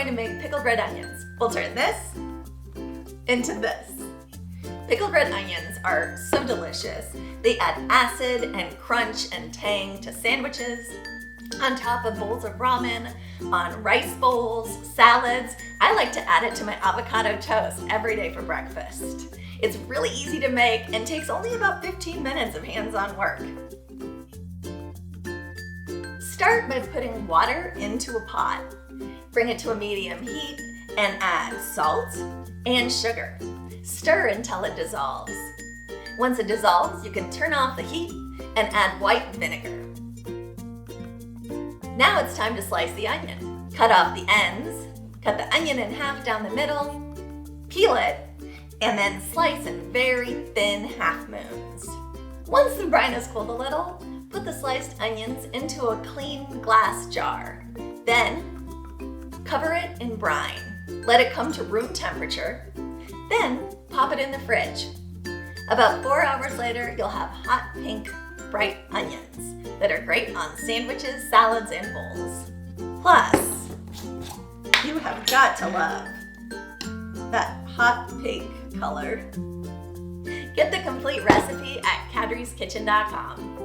going to make pickled red onions. We'll turn this into this. Pickled red onions are so delicious. They add acid and crunch and tang to sandwiches, on top of bowls of ramen, on rice bowls, salads. I like to add it to my avocado toast every day for breakfast. It's really easy to make and takes only about 15 minutes of hands-on work. Start by putting water into a pot. Bring it to a medium heat and add salt and sugar. Stir until it dissolves. Once it dissolves, you can turn off the heat and add white vinegar. Now it's time to slice the onion. Cut off the ends, cut the onion in half down the middle, peel it, and then slice in very thin half moons. Once the brine has cooled a little, put the sliced onions into a clean glass jar. Then, cover it in brine. Let it come to room temperature. Then, pop it in the fridge. About 4 hours later, you'll have hot pink, bright onions that are great on sandwiches, salads, and bowls. Plus, you have got to love that hot pink color. Get the complete recipe at kadriskitchen.com.